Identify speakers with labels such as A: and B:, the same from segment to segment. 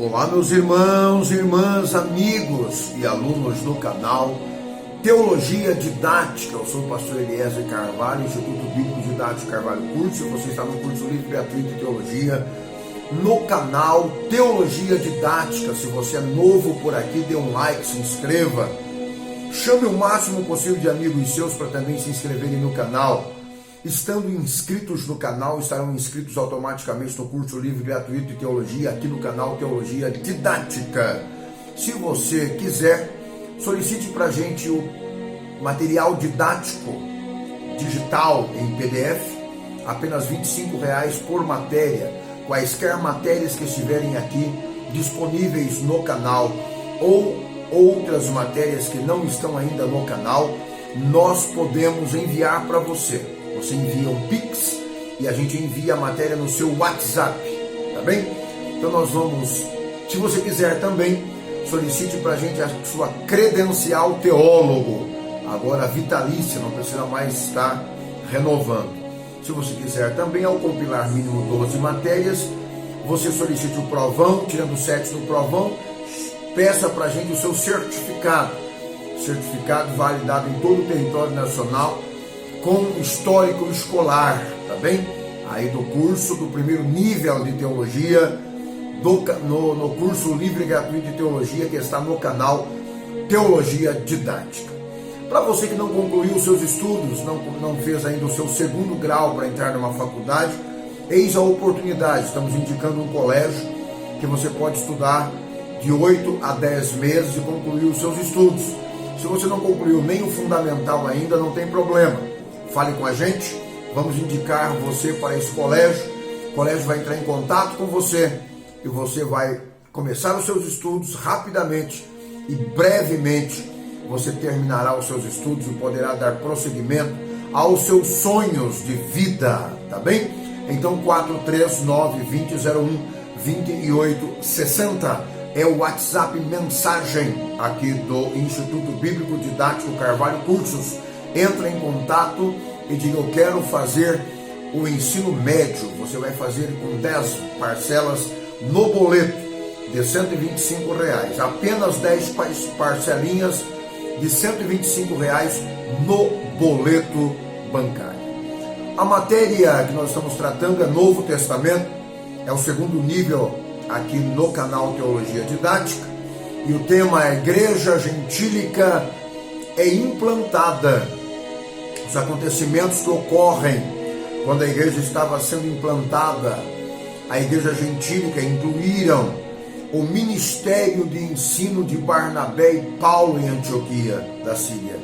A: Olá, meus irmãos, irmãs, amigos e alunos do canal Teologia Didática. Eu sou o pastor Eliezer Carvalho, Instituto Bíblico Didático Carvalho Curso. Você está no curso livre gratuito de teologia no canal Teologia Didática. Se você é novo por aqui, dê um like, se inscreva. Chame o máximo possível de amigos seus para também se inscreverem no canal. Estando inscritos no canal, estarão inscritos automaticamente no curso livre gratuito de teologia aqui no canal Teologia Didática. Se você quiser, solicite para a gente o material didático digital em PDF, apenas R$ 25,00 por matéria. Quaisquer matérias que estiverem aqui disponíveis no canal ou outras matérias que não estão ainda no canal, nós podemos enviar para você. Você envia um Pix e a gente envia a matéria no seu WhatsApp, tá bem? Então nós vamos, se você quiser também, solicite para a gente a sua credencial teólogo, agora vitalícia, não precisa mais estar renovando. Se você quiser também, ao compilar mínimo 12 matérias, você solicite o provão, tirando 7 do provão, peça para a gente o seu certificado validado em todo o território nacional, com histórico escolar, tá bem? Aí do curso, do primeiro nível de teologia, no curso livre gratuito de teologia que está no canal Teologia Didática. Para você que não concluiu os seus estudos, não fez ainda o seu segundo grau para entrar numa faculdade, eis a oportunidade. Estamos indicando um colégio que você pode estudar de 8 a 10 meses e concluir os seus estudos. Se você não concluiu nem o fundamental ainda, não tem problema. Fale com a gente, vamos indicar você para esse colégio. O colégio vai entrar em contato com você e você vai começar os seus estudos rapidamente e brevemente você terminará os seus estudos e poderá dar prosseguimento aos seus sonhos de vida, tá bem? Então 439-2001-2860 é o WhatsApp mensagem aqui do Instituto Bíblico Didático Carvalho Cursos. Entra em contato e diga: eu quero fazer o ensino médio. Você vai fazer com 10 parcelas no boleto de R$ 125,00. Apenas 10 parcelinhas de R$ 125,00 no boleto bancário. A matéria que nós estamos tratando é Novo Testamento, é o segundo nível aqui no canal Teologia Didática, e o tema é Igreja Gentílica é implantada. Os acontecimentos que ocorrem quando a igreja estava sendo implantada, a igreja gentílica, incluíram o ministério de ensino de Barnabé e Paulo em Antioquia da Síria,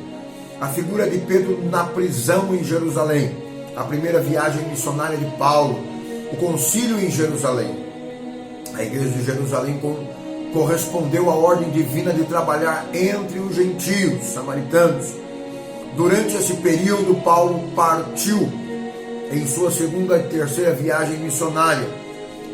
A: a figura de Pedro na prisão em Jerusalém, a primeira viagem missionária de Paulo, o concílio em Jerusalém. A igreja de Jerusalém correspondeu à ordem divina de trabalhar entre os gentios, samaritanos. Durante esse período, Paulo partiu em sua segunda e terceira viagem missionária.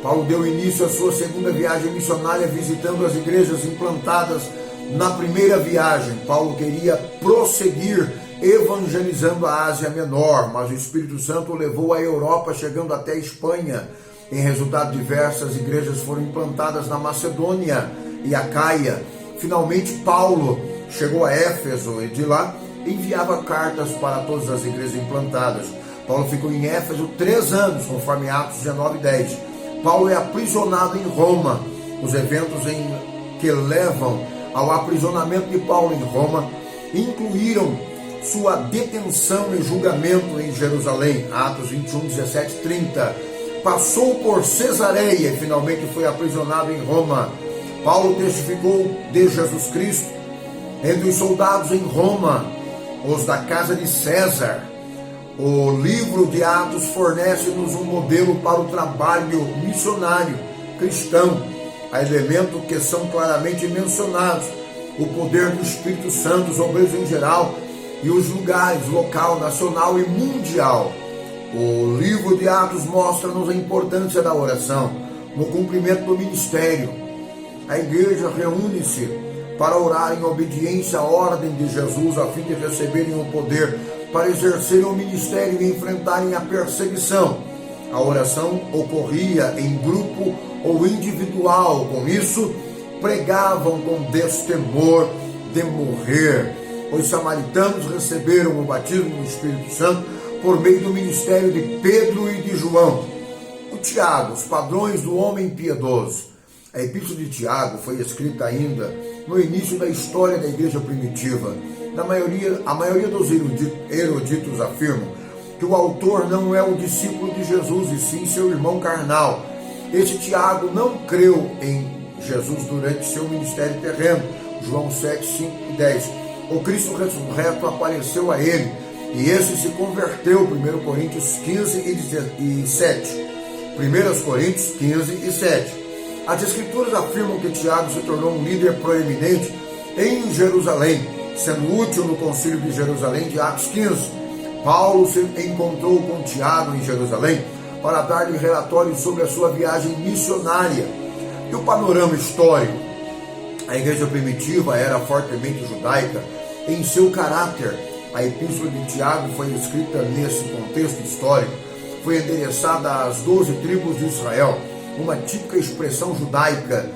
A: Paulo deu início à sua segunda viagem missionária visitando as igrejas implantadas na primeira viagem. Paulo queria prosseguir evangelizando a Ásia Menor, mas o Espírito Santo o levou à Europa, chegando até a Espanha. Em resultado, diversas igrejas foram implantadas na Macedônia e Acaia. Finalmente, Paulo chegou a Éfeso e de lá enviava cartas para todas as igrejas implantadas. Paulo ficou em Éfeso 3 anos, conforme Atos 19:10. Paulo é aprisionado em Roma. Os eventos que levam ao aprisionamento de Paulo em Roma incluíram sua detenção e julgamento em Jerusalém, Atos 21, 17, 30. Passou por Cesareia e finalmente foi aprisionado em Roma. Paulo testificou de Jesus Cristo entre os soldados em Roma, os da casa de César. O livro de Atos fornece-nos um modelo para o trabalho missionário cristão. Há elementos que são claramente mencionados: o poder do Espírito Santo, os obreiros em geral e os lugares, local, nacional e mundial. O livro de Atos mostra-nos a importância da oração no cumprimento do ministério. A igreja reúne-se para orar em obediência à ordem de Jesus, a fim de receberem o poder para exercerem o ministério e enfrentarem a perseguição. A oração ocorria em grupo ou individual. Com isso, pregavam com destemor de morrer. Os samaritanos receberam o batismo do Espírito Santo por meio do ministério de Pedro e de João. O Tiago, os padrões do homem piedoso. A epístola de Tiago foi escrita ainda no início da história da igreja primitiva. A maioria dos eruditos afirmam que o autor não é o discípulo de Jesus, e sim seu irmão carnal. Este Tiago não creu em Jesus durante seu ministério terreno. João 7, 5 e 10. O Cristo ressurreto apareceu a ele, e esse se converteu. 1 Coríntios 15 e 7. 1 Coríntios 15 e 7. As Escrituras afirmam que Tiago se tornou um líder proeminente em Jerusalém, sendo útil no concílio de Jerusalém de Atos 15. Paulo se encontrou com Tiago em Jerusalém para dar-lhe relatórios sobre a sua viagem missionária. E o panorama histórico? A igreja primitiva era fortemente judaica em seu caráter. A epístola de Tiago foi escrita nesse contexto histórico. Foi endereçada às 12 tribos de Israel, uma típica expressão judaica.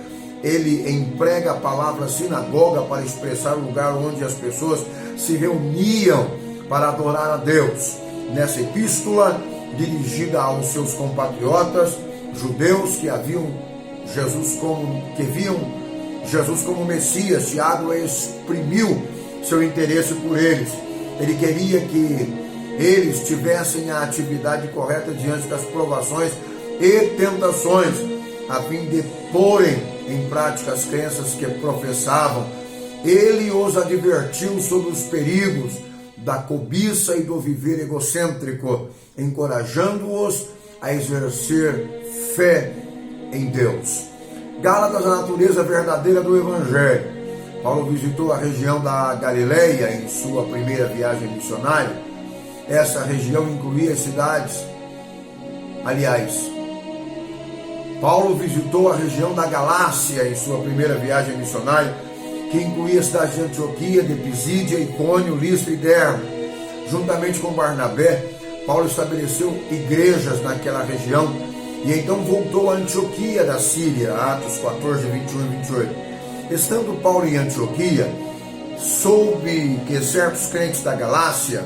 A: Ele emprega a palavra sinagoga para expressar o lugar onde as pessoas se reuniam para adorar a Deus. Nessa epístola, dirigida aos seus compatriotas judeus que viam Jesus como Messias, Tiago exprimiu seu interesse por eles. Ele queria que eles tivessem a atividade correta diante das provações e tentações, a fim de porem em prática as crenças que professavam. Ele os advertiu sobre os perigos da cobiça e do viver egocêntrico, encorajando-os a exercer fé em Deus. Gálatas, a natureza verdadeira do Evangelho. Paulo visitou a região da Galileia em sua primeira viagem missionária. Essa região incluía as cidades. Paulo visitou a região da Galácia em sua primeira viagem missionária, que incluía as cidades de Antioquia, de Pisídia, Icônio, Listra e Derbe. Juntamente com Barnabé, Paulo estabeleceu igrejas naquela região e então voltou a Antioquia da Síria, Atos 14, 21 e 28. Estando Paulo em Antioquia, soube que certos crentes da Galácia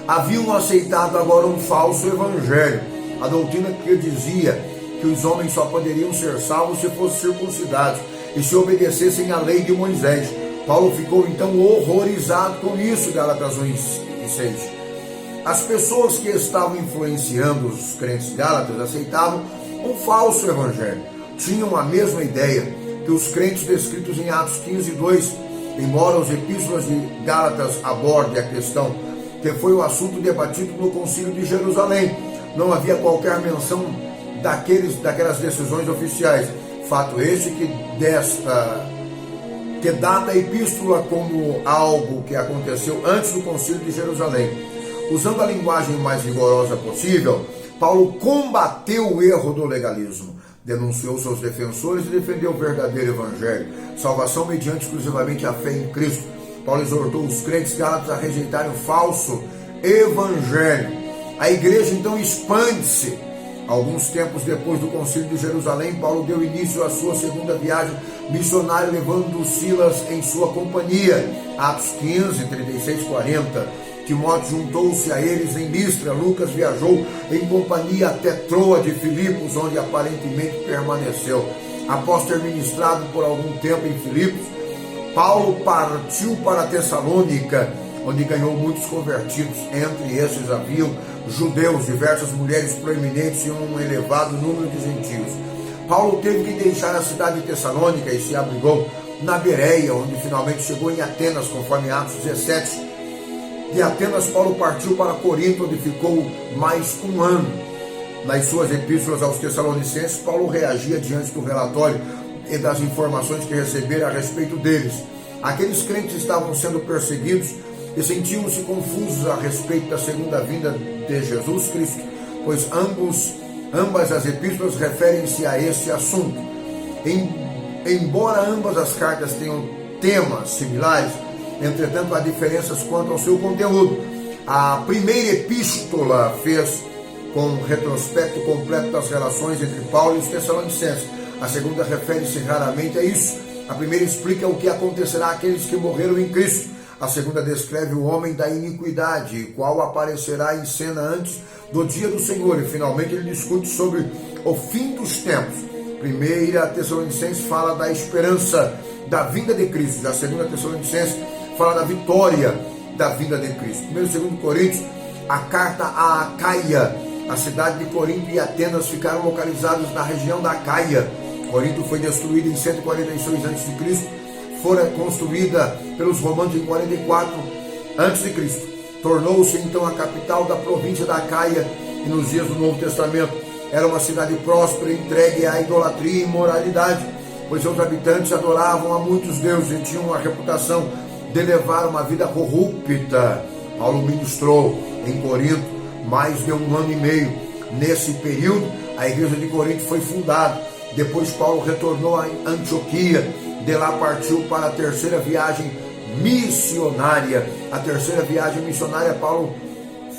A: haviam aceitado agora um falso evangelho, a doutrina que dizia que os homens só poderiam ser salvos se fossem circuncidados e se obedecessem à lei de Moisés. Paulo ficou então horrorizado com isso, Gálatas 1 e 6. As pessoas que estavam influenciando os crentes gálatas aceitavam um falso evangelho. Tinham a mesma ideia que os crentes descritos em Atos 15, 2, embora os epístolas de Gálatas abordem a questão que foi o assunto debatido no concílio de Jerusalém. Não havia qualquer menção daquelas decisões oficiais. Fato este que data a epístola como algo que aconteceu antes do concílio de Jerusalém. Usando a linguagem mais rigorosa possível, Paulo combateu o erro do legalismo, denunciou seus defensores e defendeu o verdadeiro evangelho, salvação mediante exclusivamente a fé em Cristo. Paulo exortou os crentes gálatas a rejeitarem o falso evangelho. A igreja então expande-se. Alguns tempos depois do concílio de Jerusalém, Paulo deu início à sua segunda viagem missionária, levando Silas em sua companhia. Atos 15, 36, 40. Timóteo juntou-se a eles em Listra. Lucas viajou em companhia até Troa de Filipos, onde aparentemente permaneceu. Após ter ministrado por algum tempo em Filipos, Paulo partiu para Tessalônica, onde ganhou muitos convertidos. Entre esses haviam judeus, diversas mulheres proeminentes e um elevado número de gentios. Paulo teve que deixar a cidade de Tessalônica e se abrigou na Bereia, onde finalmente chegou em Atenas, conforme Atos 17. De Atenas, Paulo partiu para Corinto, onde ficou mais um ano. Nas suas epístolas aos Tessalonicenses, Paulo reagia diante do relatório e das informações que recebera a respeito deles. Aqueles crentes estavam sendo perseguidos e sentiam-se confusos a respeito da segunda vinda de Jesus Cristo, pois ambas as epístolas referem-se a esse assunto. Embora ambas as cartas tenham temas similares, entretanto há diferenças quanto ao seu conteúdo. A primeira epístola fez com um retrospecto completo das relações entre Paulo e os Tessalonicenses. A segunda refere-se raramente a isso. A primeira explica o que acontecerá àqueles que morreram em Cristo. A segunda descreve o homem da iniquidade, o qual aparecerá em cena antes do dia do Senhor. E finalmente ele discute sobre o fim dos tempos. Primeira Tessalonicenses fala da esperança da vinda de Cristo. Já a segunda Tessalonicenses fala da vitória da vinda de Cristo. Primeiro e segundo Coríntios, a carta a Acaia. A cidade de Corinto e Atenas ficaram localizados na região da Acaia. Corinto foi destruída em 146 a.C., fora construída pelos romanos em 44 a.C. Tornou-se então a capital da província da Acaia e nos dias do Novo Testamento era uma cidade próspera, entregue à idolatria e imoralidade, pois seus habitantes adoravam a muitos deuses e tinham a reputação de levar uma vida corrupta. Paulo ministrou em Corinto mais de 1 ano e meio. Nesse período, a igreja de Corinto foi fundada. Depois Paulo retornou a Antioquia. De lá partiu para a terceira viagem missionária. A terceira viagem missionária, Paulo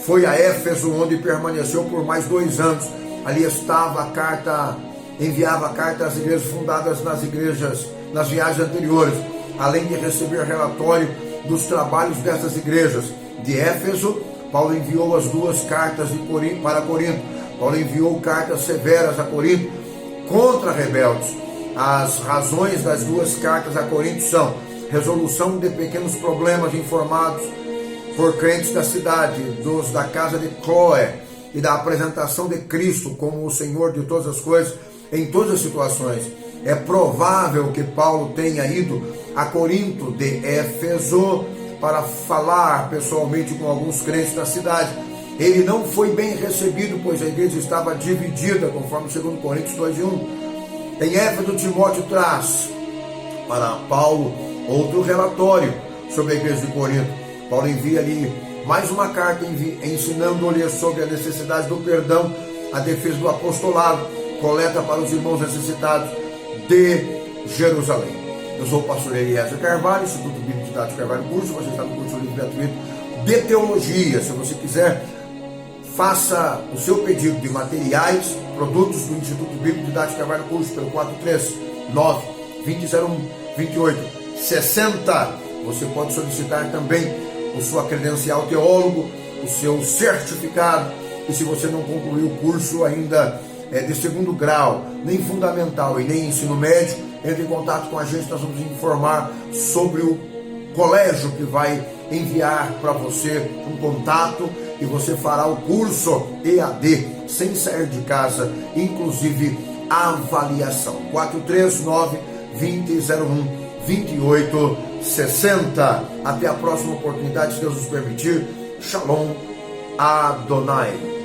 A: foi a Éfeso, onde permaneceu por mais 2 anos. Ali estava a carta, enviava a carta às igrejas fundadas nas viagens anteriores, além de receber relatório dos trabalhos dessas igrejas. De Éfeso, Paulo enviou as 2 cartas para Corinto. Paulo enviou cartas severas a Corinto contra rebeldes. As razões das 2 cartas a Corinto são resolução de pequenos problemas informados por crentes da cidade, dos da casa de Cloé, e da apresentação de Cristo como o Senhor de todas as coisas, em todas as situações. É provável que Paulo tenha ido a Corinto de Éfeso para falar pessoalmente com alguns crentes da cidade. Ele não foi bem recebido, pois a igreja estava dividida, conforme 2 Coríntios 2:1. Em Éfeso, Timóteo traz para Paulo outro relatório sobre a igreja de Corinto. Paulo envia ali mais uma carta ensinando-lhe sobre a necessidade do perdão, a defesa do apostolado, coleta para os irmãos necessitados de Jerusalém. Eu sou o pastor Eliezer Carvalho, Instituto Bíblico Didático Carvalho Curso. Você está no curso livre gratuito de teologia. Se você quiser, faça o seu pedido de materiais, produtos do Instituto Bíblico Didático Carvalho Curso pelo 439-2001-2860. Você pode solicitar também a sua credencial teólogo, o seu certificado. E se você não concluiu o curso ainda de 2º grau, nem fundamental e nem ensino médio, entre em contato com a gente. Nós vamos informar sobre o colégio que vai enviar para você um contato e você fará o curso EAD sem sair de casa, inclusive avaliação. 439-2001-2860. Até a próxima oportunidade, se Deus nos permitir. Shalom Adonai.